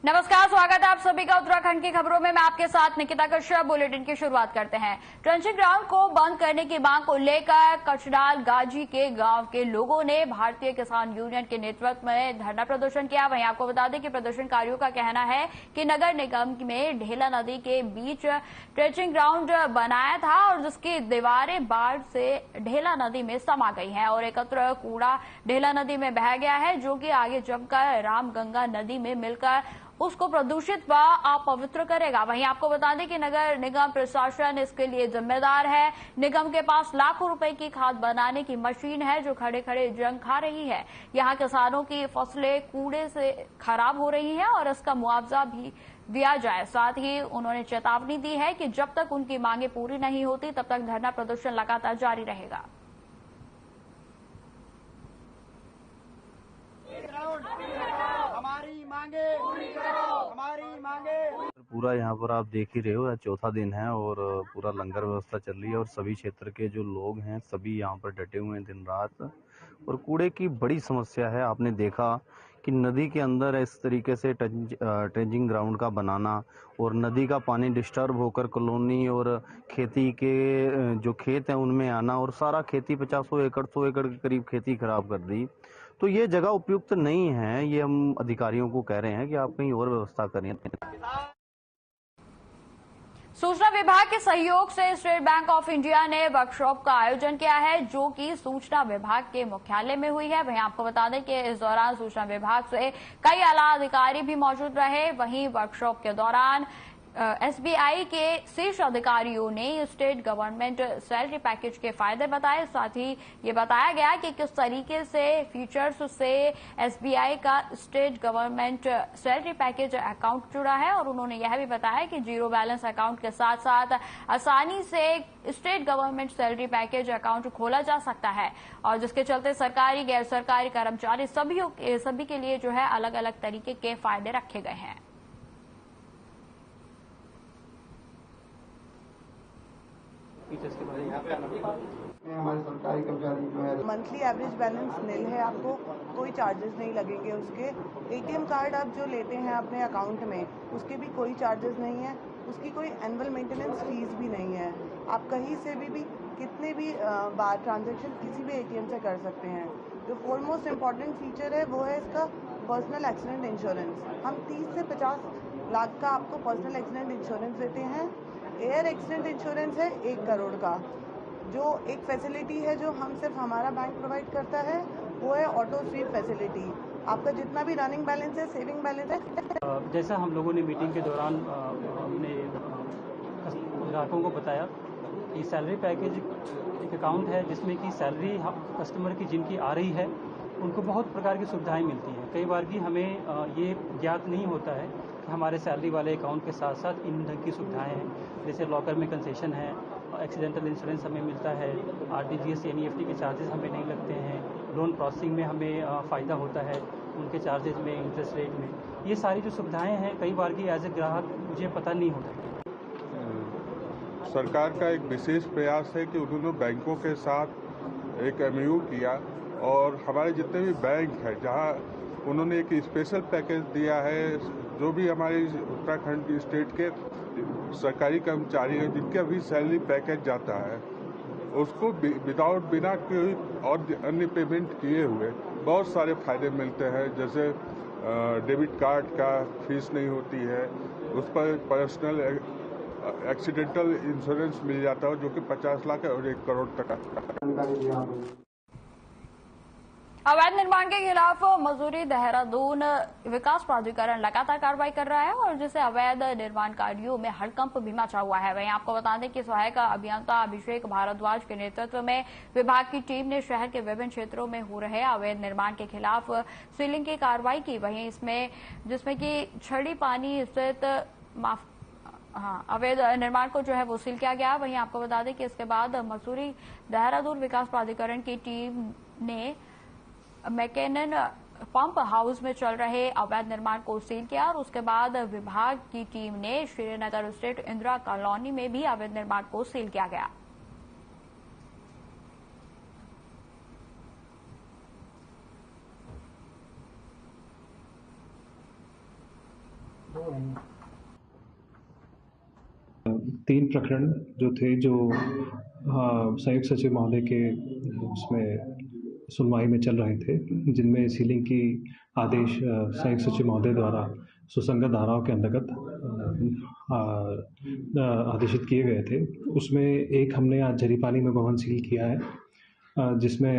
नमस्कार, स्वागत है आप सभी का उत्तराखंड की खबरों में। मैं आपके साथ निकिता कश्यप। बुलेटिन की शुरुआत करते हैं। ट्रेंचिंग ग्राउंड को बंद करने की मांग को लेकर कचडाल गाजी के गांव के लोगों ने भारतीय किसान यूनियन के नेतृत्व में धरना प्रदर्शन किया। वहीं आपको बता दें कि प्रदर्शनकारियों का कहना है कि नगर निगम में ढेला नदी के बीच ट्रेंचिंग ग्राउंड बनाया था और जिसकी दीवारें बाढ़ से ढेला नदी में समा गई हैं और एकत्र कूड़ा ढेला नदी में बह गया है, जो कि आगे जमकर रामगंगा नदी में मिलकर उसको प्रदूषित व अपवित्र करेगा। वहीं आपको बता दें कि नगर निगम प्रशासन इसके लिए जिम्मेदार है। निगम के पास लाखों रुपए की खाद बनाने की मशीन है जो खड़े खड़े जंग खा रही है। यहाँ किसानों की फसलें कूड़े से खराब हो रही हैं और इसका मुआवजा भी दिया जाए। साथ ही उन्होंने चेतावनी दी है कि जब तक उनकी मांगे पूरी नहीं होती तब तक धरना प्रदर्शन लगातार जारी रहेगा। हमारी मांगे पूरा यहाँ पर आप देख ही रहे हो, चौथा दिन है और पूरा लंगर व्यवस्था चल रही है और सभी क्षेत्र के जो लोग हैं सभी यहाँ पर डटे हुए हैं दिन रात। और कूड़े की बड़ी समस्या है। आपने देखा कि नदी के अंदर इस तरीके से ट्रेंचिंग ग्राउंड का बनाना और नदी का पानी डिस्टर्ब होकर कॉलोनी और खेती के जो खेत हैं उनमें आना और सारा खेती 50 एकड़ 100 एकड़ के करीब खेती खराब कर दी। तो ये जगह उपयुक्त नहीं है। ये हम अधिकारियों को कह रहे हैं कि आप कहीं और व्यवस्था करें। सूचना विभाग के सहयोग से स्टेट बैंक ऑफ इंडिया ने वर्कशॉप का आयोजन किया है, जो कि सूचना विभाग के मुख्यालय में हुई है। वहीं आपको बता दें कि इस दौरान सूचना विभाग से कई आला अधिकारी भी मौजूद रहे। वहीं वर्कशॉप के दौरान एसबीआई के शीर्ष अधिकारियों ने स्टेट गवर्नमेंट सैलरी पैकेज के फायदे बताए। साथ ही ये बताया गया कि किस तरीके से फीचर्स से एसबीआई का state government salary package account जुड़ा है और उन्होंने यह भी बताया कि जीरो बैलेंस अकाउंट के साथ साथ आसानी से state government salary package account खोला जा सकता है और जिसके चलते सरकारी गैर सरकारी कर्मचारी सभी के लिए जो है अलग अलग तरीके के फायदे रखे गए हैं। हमारे सरकारी कर्मचारी जो है मंथली एवरेज बैलेंस नील है, आपको कोई चार्जेस नहीं लगेंगे उसके। एटीएम कार्ड आप जो लेते हैं अपने अकाउंट में उसके भी कोई चार्जेस नहीं है, उसकी कोई एनुअल मेंटेनेंस फीस भी नहीं है। आप कहीं से भी कितने भी बार ट्रांजैक्शन किसी भी एटीएम से कर सकते हैं। जो फोरमोस्ट इम्पॉर्टेंट फीचर है वो है इसका पर्सनल एक्सीडेंट इंश्योरेंस। हम 30 से 50 लाख का आपको पर्सनल एक्सीडेंट इंश्योरेंस देते हैं। एयर एक्सीडेंट इंश्योरेंस है 1 करोड़ का। जो एक फैसिलिटी है जो हम सिर्फ हमारा बैंक प्रोवाइड करता है वो है ऑटो स्वीप फैसिलिटी। आपका जितना भी रनिंग बैलेंस है, सेविंग बैलेंस है, जैसा हम लोगों ने मीटिंग के दौरान हमने ग्राहकों को बताया कि सैलरी पैकेज एक अकाउंट है जिसमें कि सैलरी कस्टमर की जिनकी आ रही है उनको बहुत प्रकार की सुविधाएं मिलती हैं। कई बार भी हमें ये ज्ञात नहीं होता है कि हमारे सैलरी वाले अकाउंट के साथ साथ इन ढंग की सुविधाएं हैं। जैसे लॉकर में कंसेशन है, एक्सीडेंटल इंश्योरेंस हमें मिलता है, आरटीजीएस एनईएफटी के चार्जेस हमें नहीं लगते हैं, लोन प्रोसेसिंग में हमें फ़ायदा होता है उनके चार्जेस में, इंटरेस्ट रेट में। ये सारी जो सुविधाएं हैं कई बार की एज ए ग्राहक मुझे पता नहीं होता। सरकार का एक विशेष प्रयास है कि उन्होंने बैंकों के साथ एक एमओयू किया और हमारे जितने भी बैंक हैं जहां उन्होंने एक स्पेशल पैकेज दिया है। जो भी हमारे उत्तराखंड की स्टेट के सरकारी कर्मचारी हैं जिनका भी सैलरी पैकेज जाता है उसको बिना कोई और अन्य पेमेंट किए हुए बहुत सारे फायदे मिलते हैं। जैसे डेबिट कार्ड का फीस नहीं होती है, उस पर पर्सनल एक्सीडेंटल इंश्योरेंस मिल जाता है जो कि 50 लाख और 1 करोड़ तक। अवैध निर्माण के खिलाफ मसूरी देहरादून विकास प्राधिकरण लगातार कार्रवाई कर रहा है और जिससे अवैध निर्माणकारियों में हड़कंप भी मचा हुआ है। वहीं आपको बता दें कि सहायक अभियंता अभिषेक भारद्वाज के नेतृत्व में विभाग की टीम ने शहर के विभिन्न क्षेत्रों में हो रहे अवैध निर्माण के खिलाफ सीलिंग की कार्रवाई की। वहीं जिसमें कि छड़ी पानी स्थित अवैध निर्माण को जो है वो सील किया गया। वहीं आपको बता दें कि इसके बाद मसूरी देहरादून विकास प्राधिकरण की टीम ने मैकेनन पंप हाउस में चल रहे अवैध निर्माण को सील किया और उसके बाद विभाग की टीम ने श्रीनगर स्टेट इंदिरा कॉलोनी में भी अवैध निर्माण को सील किया गया। 3 प्रकरण जो थे जो संयुक्त सचिव महोदय के उसमें सुनवाई में चल रहे थे, जिनमें सीलिंग की आदेश संयुक्त सचिव महोदय द्वारा सुसंगत धाराओं के अंतर्गत आदेशित किए गए थे। उसमें एक हमने आज झरीपाली में भवन सील किया है, जिसमें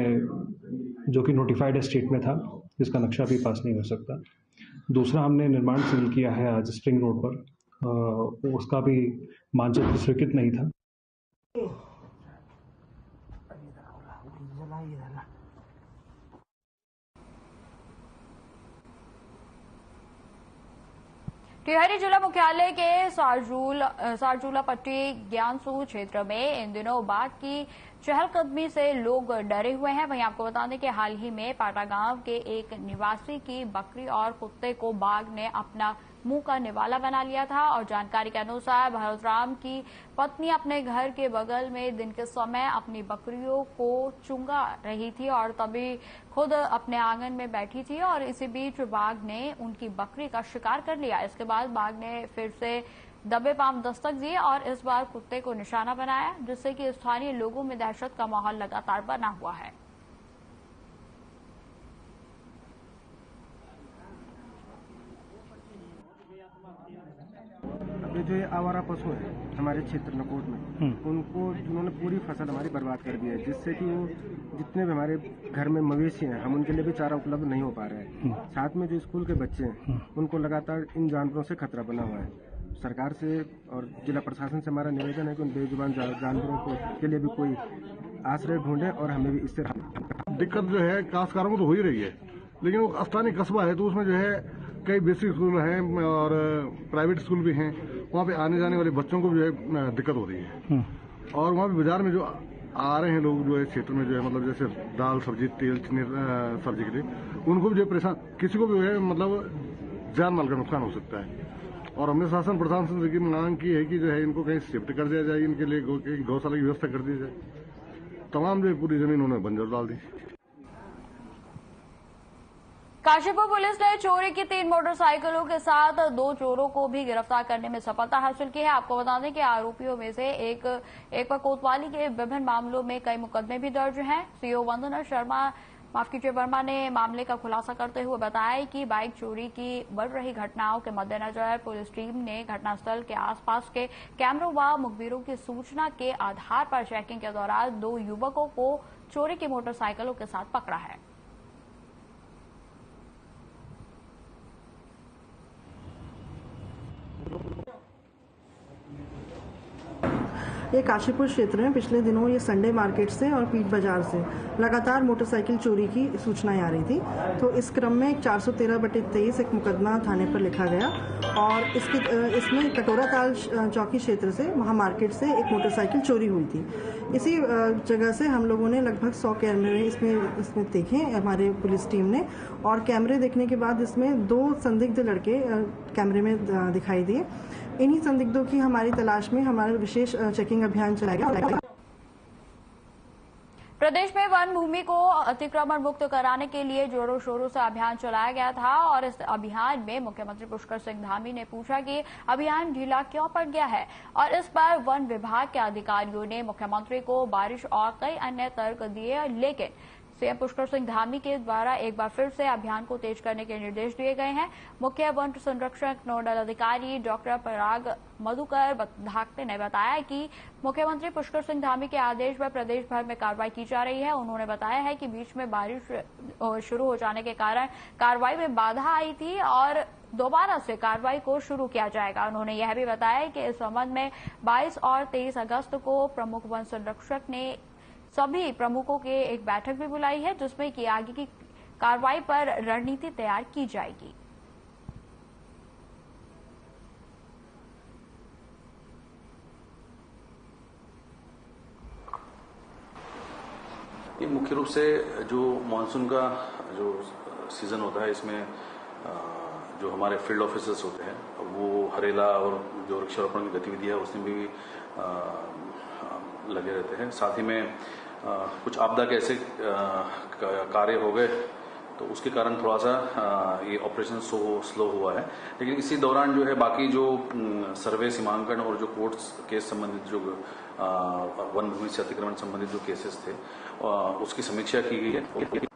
जो कि नोटिफाइड एस्टेट में था, जिसका नक्शा भी पास नहीं हो सकता। दूसरा हमने निर्माण सील किया है आज स्प्रिंग रोड पर, उसका भी मानचित्र स्वीकृत नहीं था। टिहरी जिला मुख्यालय के सारजूला पट्टी ज्ञानसू क्षेत्र में इन दिनों बाघ की चहलकदमी से लोग डरे हुए हैं। वहीं आपको बता दें कि हाल ही में पाटा गांव के एक निवासी की बकरी और कुत्ते को बाघ ने अपना मुंह का निवाला बना लिया था और जानकारी के अनुसार भरतराम की पत्नी अपने घर के बगल में दिन के समय अपनी बकरियों को चुंगा रही थी और तभी खुद अपने आंगन में बैठी थी और इसी बीच बाघ ने उनकी बकरी का शिकार कर लिया। इसके बाद बाघ ने फिर से दबे पांव दस्तक दी और इस बार कुत्ते को निशाना बनाया, जिससे कि स्थानीय लोगों में दहशत का माहौल लगातार बना हुआ है। अभी जो ये आवारा पशु है हमारे क्षेत्र नकोट में, उनको जिन्होंने पूरी फसल हमारी बर्बाद कर दी है, जिससे कि वो जितने भी हमारे घर में मवेशी हैं, हम उनके लिए भी चारा उपलब्ध नहीं हो पा रहे हैं। साथ में जो स्कूल के बच्चे हैं, उनको लगातार इन जानवरों से खतरा बना हुआ है। सरकार से और जिला प्रशासन से हमारा निवेदन है कि उन बेजुबान जानवरों के लिए भी कोई आश्रय ढूंढे और हमें भी इससे दिक्कत जो है काश्तकारों को तो हो ही रही है, लेकिन वो स्थानीय कस्बा है तो उसमें जो है कई बेसिक स्कूल हैं और प्राइवेट स्कूल भी हैं, वहाँ पे आने जाने वाले बच्चों को जो है दिक्कत हो रही है। और वहाँ पे बाजार में जो आ रहे हैं लोग जो है क्षेत्र में जो है मतलब जैसे दाल सब्जी तेल सब्जी के लिए, उनको भी जो है परेशान, किसी को भी जो है मतलब जान माल का नुकसान हो सकता है। और हमने शासन प्रशासन से मांग की है कि जो है इनको कहीं शिफ्ट कर दिया जाए, इनके लिए गौशाला की व्यवस्था कर दी जाए। तमाम जो पूरी जमीन उन्होंने बंजर डाल दी। काशीपुर पुलिस ने चोरी की 3 मोटरसाइकिलों के साथ 2 चोरों को भी गिरफ्तार करने में सफलता हासिल की है। आपको बता दें कि आरोपियों में से एक पर कोतवाली के विभिन्न मामलों में कई मुकदमे भी दर्ज हैं। सीओ वंदना वर्मा ने मामले का खुलासा करते हुए बताया कि बाइक चोरी की बढ़ रही घटनाओं के मद्देनजर पुलिस टीम ने घटनास्थल के आसपास के कैमरों व मुखबिरों की सूचना के आधार पर चेकिंग के दौरान 2 युवकों को चोरी की मोटरसाइकिलों के साथ पकड़ा है। ये काशीपुर क्षेत्र में पिछले दिनों ये संडे मार्केट से और पीट बाजार से लगातार मोटरसाइकिल चोरी की सूचनाएं आ रही थी। तो इस क्रम में 413/23 एक मुकदमा थाने पर लिखा गया और इसमें कटोरा ताल चौकी क्षेत्र से वहाँ मार्केट से एक मोटरसाइकिल चोरी हुई थी। इसी जगह से हम लोगों ने लगभग 100 कैमरे इसमें देखे हमारे पुलिस टीम ने, और कैमरे देखने के बाद इसमें 2 संदिग्ध लड़के कैमरे में दिखाई दिए। इन्हीं संदिग्धों की हमारी तलाश में हमारा विशेष चेकिंग अभियान चलाया गया। प्रदेश में वन भूमि को अतिक्रमण मुक्त कराने के लिए जोरों शोरों से अभियान चलाया गया था और इस अभियान में मुख्यमंत्री पुष्कर सिंह धामी ने पूछा कि अभियान ढीला क्यों पड़ गया है, और इस पर वन विभाग के अधिकारियों ने मुख्यमंत्री को बारिश और कई अन्य तर्क दिए, लेकिन सीएम पुष्कर सिंह धामी के द्वारा एक बार फिर से अभियान को तेज करने के निर्देश दिए गए हैं। मुख्य वन संरक्षक नोडल अधिकारी डॉक्टर पराग मधुकर धाकटे ने बताया कि मुख्यमंत्री पुष्कर सिंह धामी के आदेश पर प्रदेश भर में कार्रवाई की जा रही है। उन्होंने बताया है कि बीच में बारिश शुरू हो जाने के कारण कार्रवाई में बाधा आई थी और दोबारा से कार्रवाई को शुरू किया जाएगा। उन्होंने यह भी बताया कि इस संबंध में 22 और 23 अगस्त को प्रमुख वन संरक्षक ने सभी प्रमुखों के एक बैठक भी बुलाई है, जिसमें कि आगे की कार्रवाई पर रणनीति तैयार की जाएगी। ये मुख्य रूप से जो मानसून का जो सीजन होता है, इसमें जो हमारे फील्ड ऑफिसर्स होते हैं वो हरेला और जो वृक्षारोपण की गतिविधि है उसमें भी लगे रहते हैं। साथ ही में कुछ आपदा के ऐसे कार्य हो गए तो उसके कारण थोड़ा सा ये ऑपरेशन स्लो हुआ है। लेकिन इसी दौरान जो है बाकी जो सर्वे, सीमांकन और जो कोर्ट केस संबंधित जो वन भूमि से अतिक्रमण संबंधित जो केसेस थे उसकी समीक्षा की गई है।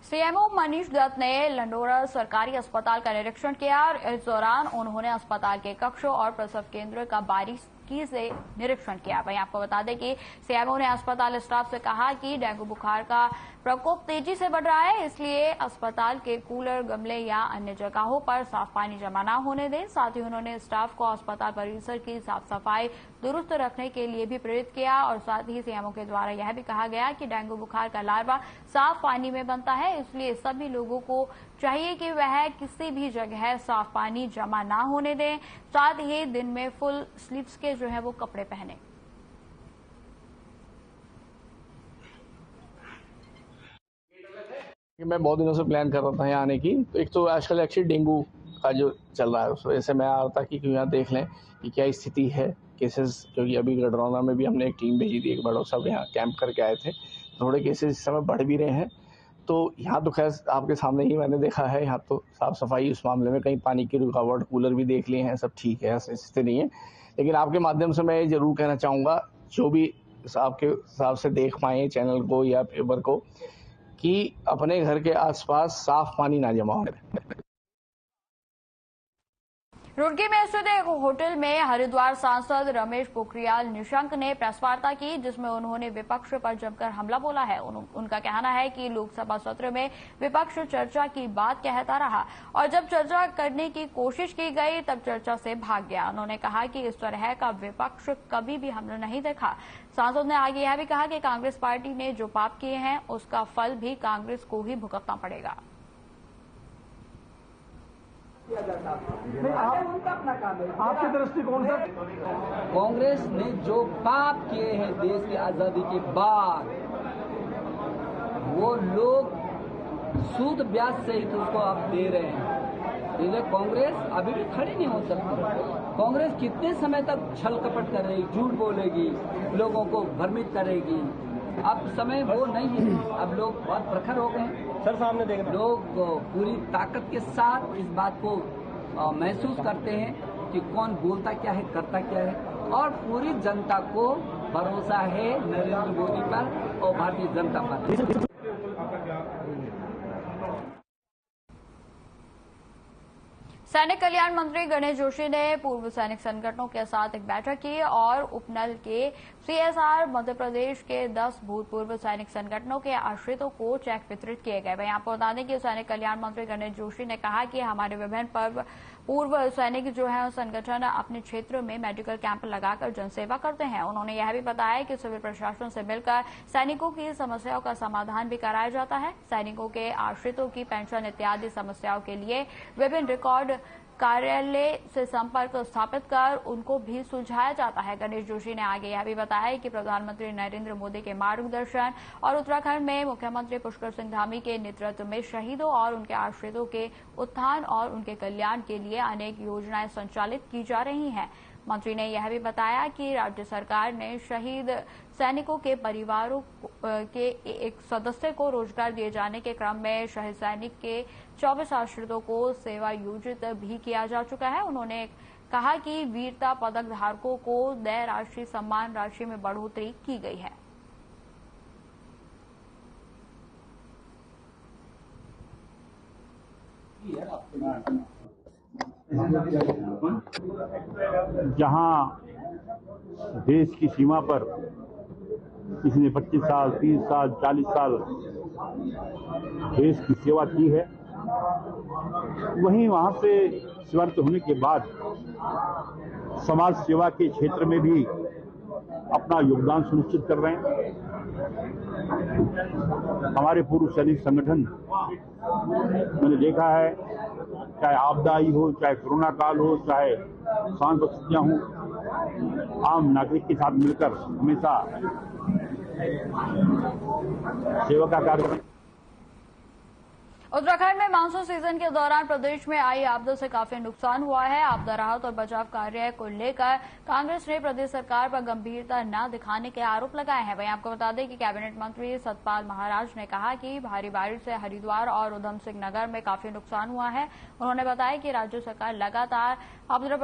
सीएमओ मनीष दत्त ने लंडोरा सरकारी अस्पताल का निरीक्षण किया और इस दौरान उन्होंने अस्पताल के कक्षों और प्रसव केंद्र का बारीकी से निरीक्षण किया। वहीं आपको बता दें कि सीएमओ ने अस्पताल स्टाफ से कहा कि डेंगू बुखार का प्रकोप तेजी से बढ़ रहा है, इसलिए अस्पताल के कूलर, गमले या अन्य जगहों पर साफ पानी जमा न होने दें। साथ ही उन्होंने स्टाफ को अस्पताल परिसर की साफ सफाई दुरुस्त रखने के लिए भी प्रेरित किया और साथ ही सीएमओ के द्वारा यह भी कहा गया कि डेंगू बुखार का लार्वा साफ पानी में बनता है, इसलिए सभी लोगों को चाहिए कि वह किसी भी जगह साफ पानी जमा न होने दें। साथ ही दिन में फुल स्लीव्स के जो है वो कपड़े पहने। मैं बहुत दिनों से प्लान कर रहा था यहाँ आने की। तो एक तो आजकल एक्चुअली डेंगू का जो चल रहा है उस वजह से मैं आ रहा था कि यहाँ देख लें कि क्या स्थिति है केसेस, क्योंकि अभी गढ़रौना में भी हमने एक टीम भेजी थी, एक बड़ो साहब यहाँ कैंप करके आए थे। थोड़े केसेस इस समय बढ़ भी रहे हैं, तो यहाँ तो खैर आपके सामने ही मैंने देखा है, यहाँ तो साफ सफाई उस मामले में, कहीं पानी की रुकावट, कूलर भी देख लिए हैं, सब ठीक है, ऐसी स्थिति नहीं है। लेकिन आपके माध्यम से मैं ये जरूर कहना चाहूँगा, जो भी आपके हिसाब से देख पाए चैनल को या पेपर को, कि अपने घर के आसपास साफ पानी ना जमा हो। रुड़की में स्थित एक होटल में हरिद्वार सांसद रमेश पोखरियाल निशंक ने प्रेस वार्ता की, जिसमें उन्होंने विपक्ष पर जमकर हमला बोला है। उनका कहना है कि लोकसभा सत्र में विपक्ष चर्चा की बात कहता रहा और जब चर्चा करने की कोशिश की गई तब चर्चा से भाग गया। उन्होंने कहा कि इस तरह का विपक्ष कभी भी हमने नहीं देखा। सांसद ने आगे यह भी कहा कि कांग्रेस पार्टी ने जो पाप किए हैं उसका फल भी कांग्रेस को ही भुगतना पड़ेगा। आपके दृष्टिकोण से कांग्रेस ने जो पाप किए हैं देश की आजादी के बाद, वो लोग सूद ब्याज सहित उसको आप दे रहे हैं। इसलिए कांग्रेस अभी भी खड़ी नहीं हो सकती। कांग्रेस कितने समय तक छल कपट करेगी, झूठ बोलेगी, लोगों को भ्रमित करेगी। अब समय वो नहीं है, अब लोग बहुत प्रखर हो गए सर, सामने देखना। लोग पूरी ताकत के साथ इस बात को महसूस करते हैं कि कौन बोलता क्या है, करता क्या है, और पूरी जनता को भरोसा है नरेंद्र मोदी पर और भारतीय जनता पर। सैनिक कल्याण मंत्री गणेश जोशी ने पूर्व सैनिक संगठनों के साथ एक बैठक की और उपनल के सीएसआर मध्य प्रदेश के 10 भूतपूर्व सैनिक संगठनों के आश्रितों को चेक वितरित किए गए। वहीं आपको बता दें कि सैनिक कल्याण मंत्री गणेश जोशी ने कहा कि हमारे विभिन्न पूर्व सैनिक जो है संगठन अपने क्षेत्र में मेडिकल कैंप लगाकर जनसेवा करते हैं। उन्होंने यह भी बताया कि सिविल प्रशासन से मिलकर सैनिकों की समस्याओं का समाधान भी कराया जाता है। सैनिकों के आश्रितों की पेंशन इत्यादि समस्याओं के लिए विभिन्न रिकॉर्ड कार्यालय से संपर्क स्थापित कर उनको भी सुलझाया जाता है। गणेश जोशी ने आगे यह भी बताया कि प्रधानमंत्री नरेंद्र मोदी के मार्गदर्शन और उत्तराखंड में मुख्यमंत्री पुष्कर सिंह धामी के नेतृत्व में शहीदों और उनके आश्रितों के उत्थान और उनके कल्याण के लिए अनेक योजनाएं संचालित की जा रही हैं। मंत्री ने यह भी बताया कि राज्य सरकार ने शहीद सैनिकों के परिवारों के एक सदस्य को रोजगार दिए जाने के क्रम में शहीद सैनिक के 24 आश्रितों को सेवा योजित भी किया जा चुका है। उन्होंने कहा कि वीरता पदक धारकों को देय राशि सम्मान राशि में बढ़ोतरी की गई है। जहां देश की सीमा पर किसी ने 25 साल, 30 साल, 40 साल देश की सेवा की है, वहीं वहां से निवृत्त होने के बाद समाज सेवा के क्षेत्र में भी अपना योगदान सुनिश्चित कर रहे हैं। हमारे पूर्व सैनिक संगठन मैंने देखा है, चाहे आपदा आई हो, चाहे कोरोना काल हो, चाहे शांत परिस्थितियां हों, आम नागरिक के साथ मिलकर हमेशा सेवा का कार्य। उत्तराखंड में मानसून सीजन के दौरान प्रदेश में आई आपदा से काफी नुकसान हुआ है। आपदा राहत और बचाव कार्य को लेकर कांग्रेस ने प्रदेश सरकार पर गंभीरता न दिखाने के आरोप लगाए हैं। वहीं आपको बता दें कि कैबिनेट मंत्री सतपाल महाराज ने कहा कि भारी बारिश से हरिद्वार और उधम सिंह नगर में काफी नुकसान हुआ है। उन्होंने बताया कि राज्य सरकार लगातार आपदा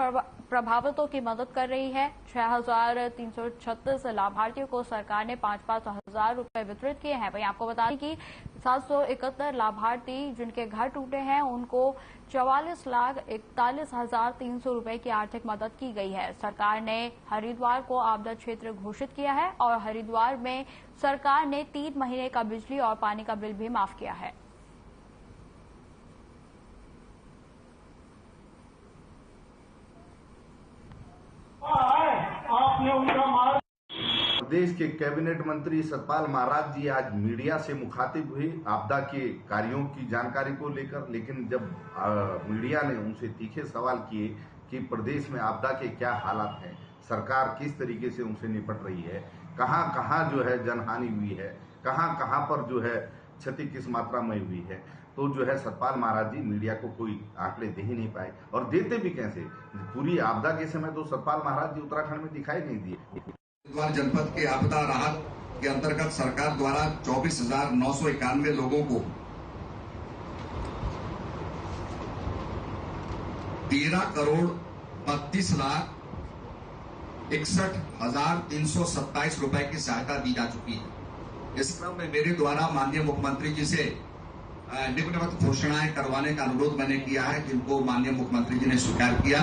प्रभावितों की मदद कर रही है। 6,336 लाभार्थियों को सरकार ने 5-5 हजार रुपए वितरित किए हैं। वहीं आपको बता दें कि 771 लाभार्थी जिनके घर टूटे हैं उनको 44,41,300 रुपए की आर्थिक मदद की गई है। सरकार ने हरिद्वार को आपदा क्षेत्र घोषित किया है और हरिद्वार में सरकार ने 3 महीने का बिजली और पानी का बिल भी माफ किया है। प्रदेश के कैबिनेट मंत्री सतपाल महाराज जी आज मीडिया से मुखातिब हुए आपदा के कार्यों की जानकारी को लेकर, लेकिन जब मीडिया ने उनसे तीखे सवाल किए कि प्रदेश में आपदा के क्या हालात हैं, सरकार किस तरीके से उनसे निपट रही है, कहां कहां जो है जनहानि हुई है, कहां कहां पर जो है क्षति किस मात्रा में हुई है, तो जो है सतपाल महाराज जी मीडिया को कोई आंकड़े दे ही नहीं पाए और देते भी कैसे। पूरी आपदा के समय तो सतपाल महाराज जी उत्तराखंड में दिखाई नहीं दिए। हरिद्वार जनपद के आपदा राहत के अंतर्गत सरकार द्वारा 24,991 लोगों को 13,32,61,327 रुपए की सहायता दी जा चुकी है। इस क्रम में मेरे द्वारा माननीय मुख्यमंत्री जी से निम्नवत घोषणाएं करवाने का अनुरोध मैंने किया है, जिनको माननीय मुख्यमंत्री जी ने स्वीकार किया,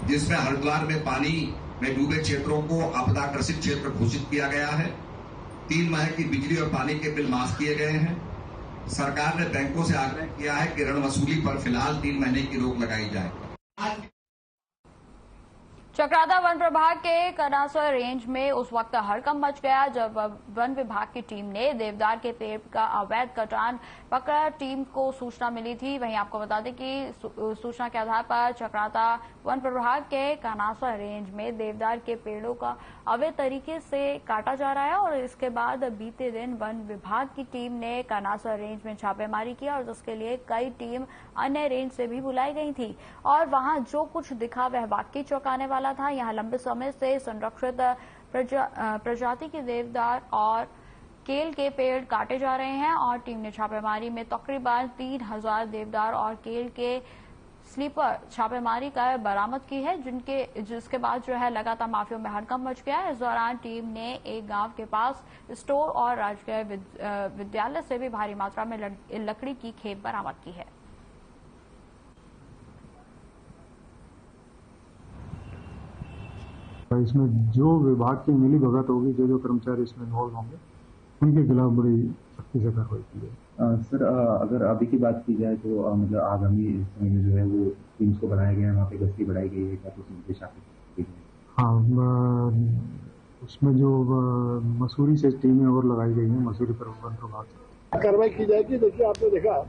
जिसमें हरिद्वार में पानी में डूबे क्षेत्रों को आपदा ग्रसित क्षेत्र घोषित किया गया है। 3 माह की बिजली और पानी के बिल माफ किए गए हैं। सरकार ने बैंकों से आग्रह किया है कि ऋण वसूली पर फिलहाल 3 महीने की रोक लगाई जाए। चक्राता वन प्रभाग के कनासर रेंज में उस वक्त हड़कंप मच गया जब वन विभाग की टीम ने देवदार के पेड़ का अवैध कटान पकड़ा। टीम को सूचना मिली थी। वहीं आपको बता दें कि सूचना के आधार पर चक्राता वन प्रभाग के कनासर रेंज में देवदार के पेड़ों का अवैध तरीके से काटा जा रहा है और इसके बाद बीते दिन वन विभाग की टीम ने कनासर रेंज में छापेमारी की और जिसके लिए कई टीम अन्य रेंज से भी बुलाई गई थी और वहां जो कुछ दिखा वह वाकई चौंकाने वाला था। यहां लंबे समय से संरक्षित प्रजाति के देवदार और केल के पेड़ काटे जा रहे हैं और टीम ने छापेमारी में तकरीबन 3,000 देवदार और केल के स्लीपर छापेमारी कर बरामद की है, जिसके बाद जो है लगातार माफियों में हड़कंप मच गया। इस दौरान टीम ने एक गांव के पास स्टोर और राजकीय विद्यालय से भी भारी मात्रा में लकड़ी की खेप बरामद की है। इसमें जो विभाग की मिली भगत होगी, जो कर्मचारी इसमें इन्वॉल्व होंगे, उनके खिलाफ बड़ी सख्ती से कार्रवाई की है। सर, अगर अभी की बात की जाए तो मतलब आगामी समय में जो है वो टीम्स को बढ़ाया गया है, वहाँ पे गश्ती बढ़ाई गई है, क्या तो निर्देशात्मक? हाँ, उसमें जो मसूरी से टीमें और लगाई गई हैं, मसूरी पर वन प्रभाग से कार्रवाई की जाएगी। देखिए, आपने देखा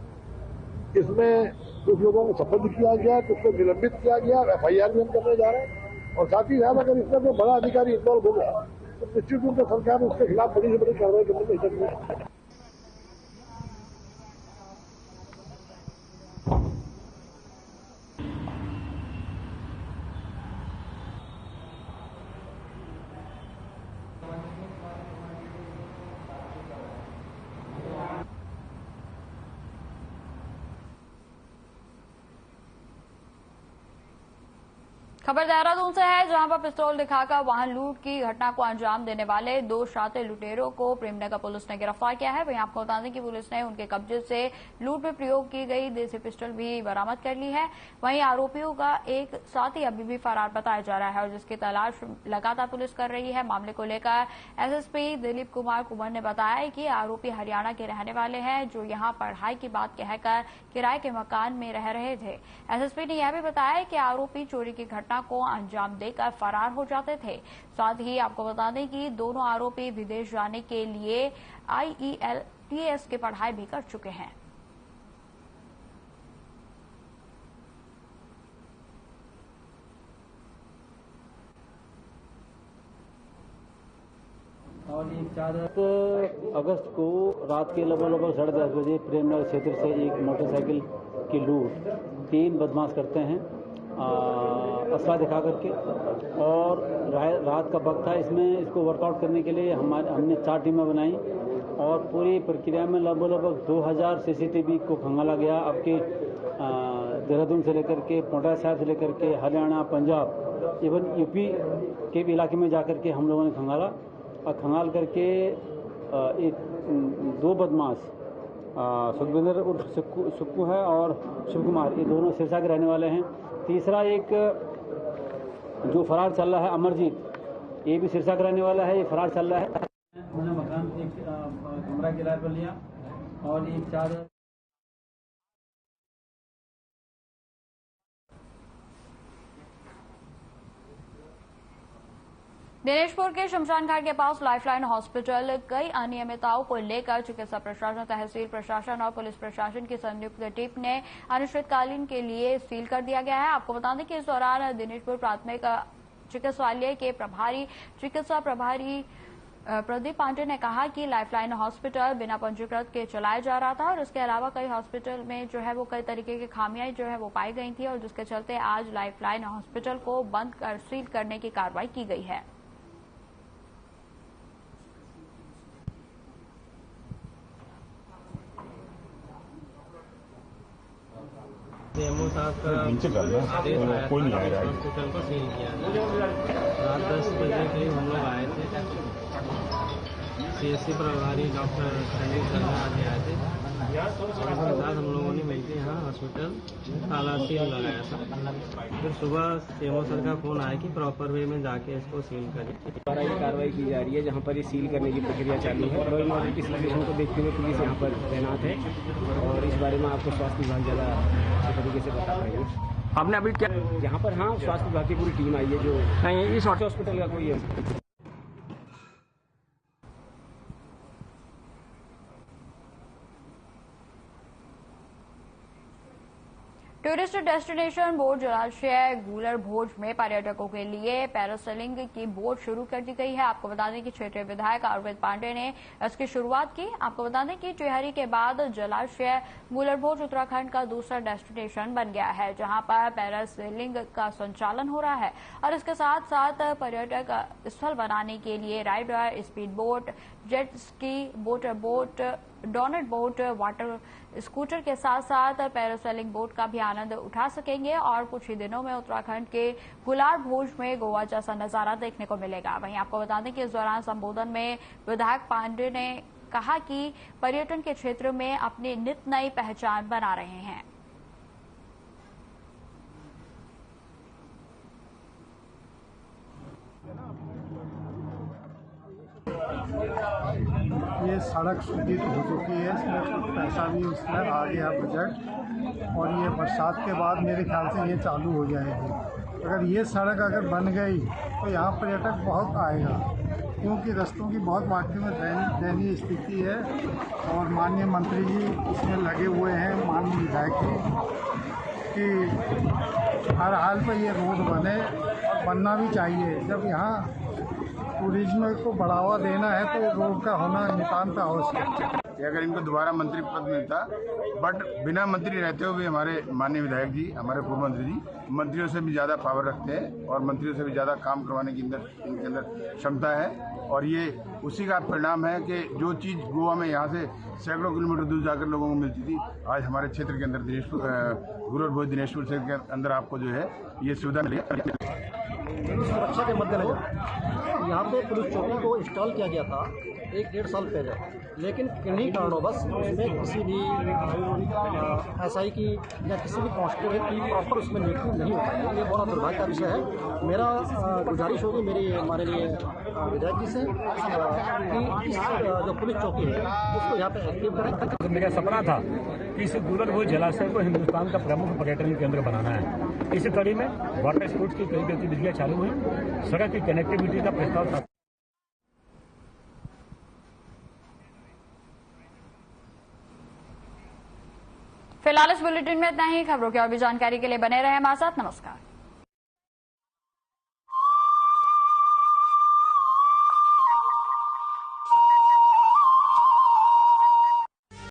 इसमें कुछ लोगों को शपथ किया गया, कुछ को निलंबित किया गया, FIR भी हम करने जा रहे हैं और साथ ही साथ अगर इसमें कोई बड़ा अधिकारी इन्वॉल्व होगा तो निश्चित रूप से सरकार उसके खिलाफ बड़ी से बड़ी कार्रवाई करने में सकती है। खबर देहरादून से है, जहां पर पिस्तौल दिखाकर वाहन लूट की घटना को अंजाम देने वाले 2 शातिर लुटेरों को प्रेमनगर पुलिस ने गिरफ्तार किया है। वहीं आपको बता दें कि पुलिस ने उनके कब्जे से लूट में प्रयोग की गई देसी पिस्टल भी बरामद कर ली है। वहीं आरोपियों का एक साथी अभी भी फरार बताया जा रहा है और जिसकी तलाश लगातार पुलिस कर रही है। मामले को लेकर SSP दिलीप कुमार कुंवर ने बताया कि आरोपी हरियाणा के रहने वाले हैं, जो यहां पढ़ाई की बात कहकर किराए के मकान में रह रहे थे। SSP ने यह भी बताया कि आरोपी चोरी की घटना को अंजाम देकर फरार हो जाते थे। साथ ही आपको बता दें कि दोनों आरोपी विदेश जाने के लिए IELTS की पढ़ाई भी कर चुके हैं। और एक 4 अगस्त को रात के लगभग 10:30 बजे प्रेमनगर क्षेत्र से एक मोटरसाइकिल की लूट 3 बदमाश करते हैं असला दिखा करके, और रात का वक्त था। इसको वर्कआउट करने के लिए हमने 4 टीमें बनाई और पूरी प्रक्रिया में लगभग 2000 CCTV को खंगाला गया। आपके देहरादून से लेकर के पोटा साहिब से लेकर के हरियाणा, पंजाब, इवन यूपी के भी इलाके में जाकर के हम लोगों ने खंगाला और खंगाल करके 2 बदमाश सुखविंदर उर्फ सुक्कू है और शिव कुमार, ये दोनों सिरसा के रहने वाले हैं। तीसरा एक जो फरार चल रहा है अमरजीत, ये भी सिरसा का रहने वाला है, ये फरार चल रहा है। उन्होंने मकान एक कमरा किराए पर लिया और एक 4 दिनेशपुर के शमशान घाट के पास लाइफलाइन हॉस्पिटल कई अनियमितताओं को लेकर चिकित्सा प्रशासन, तहसील प्रशासन और पुलिस प्रशासन की संयुक्त टीम ने अनिश्चितकालीन के लिए सील कर दिया गया है। आपको बता दें कि इस दौरान दिनेशपुर प्राथमिक चिकित्सालय के चिकित्सा प्रभारी प्रदीप पांडे ने कहा कि लाइफलाइन हॉस्पिटल बिना पंजीकृत के चलाया जा रहा था और इसके अलावा कई हॉस्पिटल में जो है वो कई तरीके की खामियां जो है वो पाई गई थी और जिसके चलते आज लाइफलाइन हॉस्पिटल को बंद कर सील करने की कार्रवाई की गई है। सीएमओ साहब का आदेश आया था हॉस्पिटल को सील किया गया। रात 10 बजे करीब हम लोग आए थे। CSC प्रभारी डॉक्टर संजीव शर्मा आगे आए थे। उसके साथ हम लोगों ने मिलकर यहाँ हॉस्पिटल ताला सील लगाया था। फिर सुबह सीएमओ सर का फोन आया कि प्रॉपर वे में जाके इसको सील करें। द्वारा ये कार्रवाई की जा रही है जहाँ पर ये सील करने की प्रक्रिया चालू है। रॉयल मॉडल की सिचुएशन को देखते हुए पुलिस यहाँ पर तैनात है और इस बारे में आपको स्वास्थ्य विभाग ज़्यादा अच्छे तरीके से बता पाएंगे। आपने अभी क्या यहाँ पर? हाँ, स्वास्थ्य विभाग की पूरी टीम आई है जो नहीं इस हॉस्पिटल का कोई है। टूरिस्ट डेस्टिनेशन बोट जलाशय गूलर भोज में पर्यटकों के लिए पैरासेलिंग की बोट शुरू कर दी गई है। आपको बता दें कि क्षेत्रीय विधायक अरविंद पांडे ने इसकी शुरुआत की। आपको बता दें कि टिहरी के बाद जलाशय गूलर भोज उत्तराखंड का दूसरा डेस्टिनेशन बन गया है जहां पर पैरासेलिंग का संचालन हो रहा है और इसके साथ साथ पर्यटक स्थल बनाने के लिए rider, speed boat, jet ski, motor boat, donut boat, water scooter के साथ साथ पैरासेलिंग बोट का भी आनंद उठा सकेंगे और कुछ ही दिनों में उत्तराखंड के गुलार भोज में गोवा जैसा नजारा देखने को मिलेगा। वहीं आपको बता दें कि इस दौरान संबोधन में विधायक पांडे ने कहा कि पर्यटन के क्षेत्र में अपनी नित नई पहचान बना रहे हैं। ये सड़क स्वीकृत हो चुकी है, इसमें पैसा भी उसमें आ गया बजट और ये बरसात के बाद मेरे ख्याल से ये चालू हो जाएगी। अगर ये सड़क अगर बन गई तो यहाँ पर्यटक बहुत आएगा क्योंकि रास्तों की बहुत वाकई में दयनीय स्थिति है और माननीय मंत्री जी इसमें लगे हुए हैं, माननीय विधायक जी, कि हर हाल पर ये रोड बने और बनना भी चाहिए। जब यहाँ टूरिज्म को बढ़ावा देना है तो रोड का होना नितांत आवश्यक है। अगर इनको दोबारा मंत्री पद मिलता, बट बिना मंत्री रहते हुए हमारे माननीय विधायक जी, हमारे पूर्व मंत्री जी मंत्रियों से भी ज़्यादा पावर रखते हैं और मंत्रियों से भी ज़्यादा काम करवाने की इनके अंदर क्षमता है और ये उसी का परिणाम है कि जो चीज़ गोवा में यहाँ से सैकड़ों किलोमीटर दूर जाकर लोगों को मिलती थी, आज हमारे क्षेत्र के अंदर गुलर भोज दिनेशपुर क्षेत्र के अंदर आपको जो है ये सुविधा मिली है। सुरक्षा के मद्देनजर यहाँ पे पुलिस चौकी को इंस्टॉल किया गया था 1-1.5 साल पहले, लेकिन किन्हीं कारणवश उसमें किसी भी SI की या किसी भी कांस्टेबल की प्रॉपर उसमें नियुक्ति नहीं हो पाई। ये बहुत दुर्भाग्य का विषय है। मेरा गुजारिश होगी मेरी माननीय विधायक जी से कि इस जो पुलिस चौकी है उसको यहाँ पे एक्टिव करें। मेरा सपना था कि इस गूलर भोज जलाशय को हिंदुस्तान का प्रमुख पर्यटन केंद्र बनाना है। इस कड़ी में वाटर स्पोर्ट्स की कई गतिविधियाँ चालू हुई, सड़क की कनेक्टिविटी का प्रस्ताव था। फिलहाल इस बुलेटिन में इतना ही। खबरों की और भी जानकारी के लिए बने रहे हमारे साथ। नमस्कार।